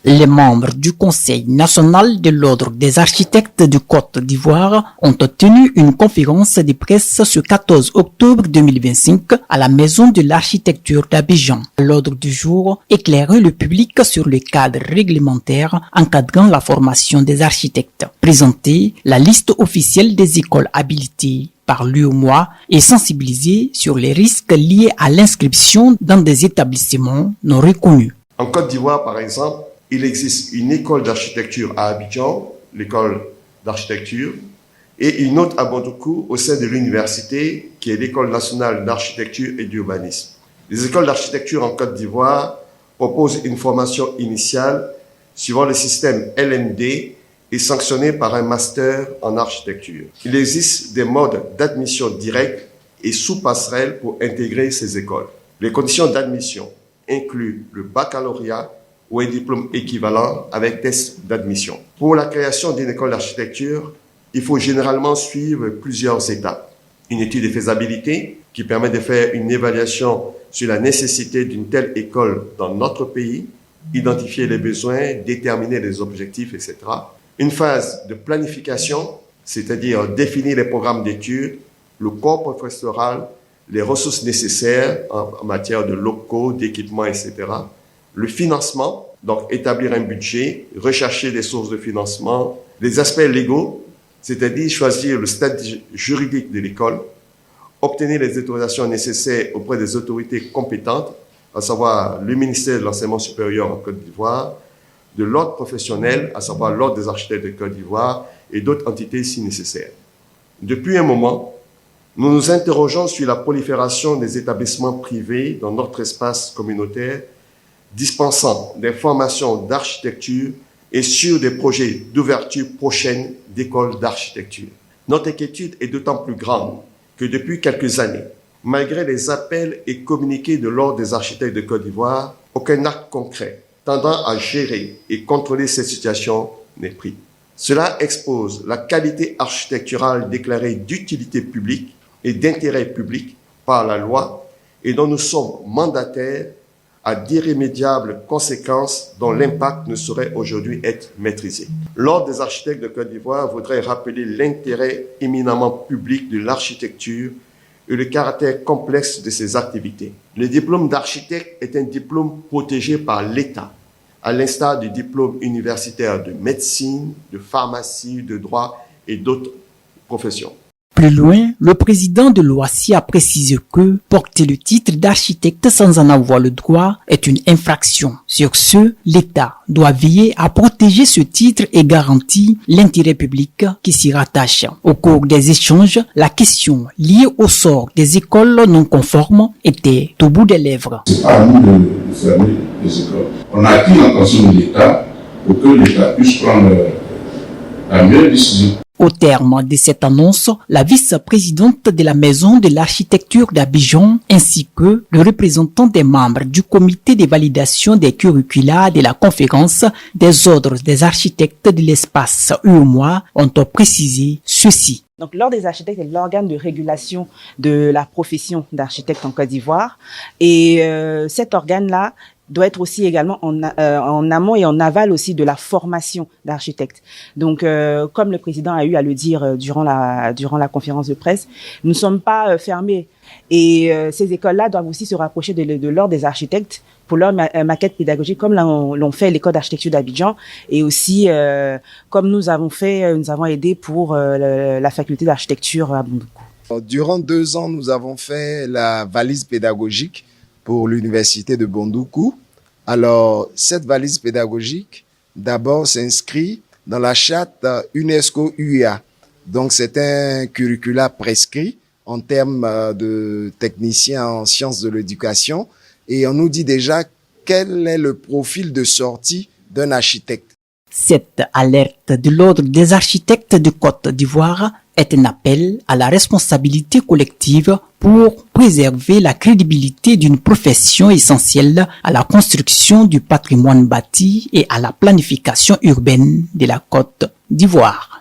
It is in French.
Les membres du Conseil national de l'Ordre des architectes de Côte d'Ivoire ont tenu une conférence de presse ce 14 octobre 2025 à la Maison de l'Architecture d'Abidjan. L'ordre du jour éclairait le public sur le cadre réglementaire encadrant la formation des architectes, présenter la liste officielle des écoles habilitées par l'UEMOA et sensibiliser sur les risques liés à l'inscription dans des établissements non reconnus. En Côte d'Ivoire, par exemple, il existe une école d'architecture à Abidjan, l'école d'architecture, et une autre à Bondoukou au sein de l'université, qui est l'école nationale d'architecture et d'urbanisme. Les écoles d'architecture en Côte d'Ivoire proposent une formation initiale suivant le système LMD et sanctionnée par un master en architecture. Il existe des modes d'admission directe et sous passerelle pour intégrer ces écoles. Les conditions d'admission incluent le baccalauréat ou un diplôme équivalent avec test d'admission. Pour la création d'une école d'architecture, il faut généralement suivre plusieurs étapes. Une étude de faisabilité qui permet de faire une évaluation sur la nécessité d'une telle école dans notre pays, identifier les besoins, déterminer les objectifs, etc. Une phase de planification, c'est-à-dire définir les programmes d'études, le corps professoral, les ressources nécessaires en matière de locaux, d'équipements, etc. Le financement, donc établir un budget, rechercher des sources de financement, les aspects légaux, c'est-à-dire choisir le statut juridique de l'école, obtenir les autorisations nécessaires auprès des autorités compétentes, à savoir le ministère de l'Enseignement supérieur en Côte d'Ivoire, de l'ordre professionnel, à savoir l'ordre des architectes de Côte d'Ivoire et d'autres entités si nécessaire. Depuis un moment, nous nous interrogeons sur la prolifération des établissements privés dans notre espace communautaire, dispensant des formations d'architecture et sur des projets d'ouverture prochaine d'écoles d'architecture. Notre inquiétude est d'autant plus grande que depuis quelques années, malgré les appels et communiqués de l'Ordre des architectes de Côte d'Ivoire, aucun acte concret tendant à gérer et contrôler cette situation n'est pris. Cela expose la qualité architecturale déclarée d'utilité publique et d'intérêt public par la loi et dont nous sommes mandataires à d'irrémédiables conséquences dont l'impact ne saurait aujourd'hui être maîtrisé. L'Ordre des architectes de Côte d'Ivoire voudrait rappeler l'intérêt éminemment public de l'architecture et le caractère complexe de ses activités. Le diplôme d'architecte est un diplôme protégé par l'État, à l'instar du diplôme universitaire de médecine, de pharmacie, de droit et d'autres professions. Plus loin, le président de l'OACI a précisé que porter le titre d'architecte sans en avoir le droit est une infraction. Sur ce, l'État doit veiller à protéger ce titre et garantir l'intérêt public qui s'y rattache. Au cours des échanges, la question liée au sort des écoles non conformes était au bout des lèvres. C'est pas à nous de fermer les écoles. On a acquis l'attention de l'État pour que l'État puisse prendre la meilleure décision. Au terme de cette annonce, la vice-présidente de la Maison de l'Architecture d'Abidjan ainsi que le représentant des membres du comité de validation des curricula de la conférence des ordres des architectes de l'espace UEMOA ont précisé ceci. Donc, l'Ordre des architectes est l'organe de régulation de la profession d'architecte en Côte d'Ivoire. Et cet organe-là doit être aussi également en amont et en aval aussi de la formation d'architectes. Donc, comme le président a eu à le dire durant la conférence de presse, nous ne sommes pas fermés. Et ces écoles-là doivent aussi se rapprocher de l'Ordre des architectes pour leur maquette pédagogique, comme l'ont fait l'école d'architecture d'Abidjan, et aussi comme nous avons aidé pour la faculté d'architecture à Bondoukou. Durant 2 ans, nous avons fait la valise pédagogique pour l'université de Bondoukou. Alors, cette valise pédagogique, d'abord, s'inscrit dans la charte UNESCO UEA. Donc, c'est un curricula prescrit en termes de techniciens en sciences de l'éducation. Et on nous dit déjà quel est le profil de sortie d'un architecte. Cette alerte de l'Ordre des architectes de Côte d'Ivoire est un appel à la responsabilité collective pour préserver la crédibilité d'une profession essentielle à la construction du patrimoine bâti et à la planification urbaine de la Côte d'Ivoire.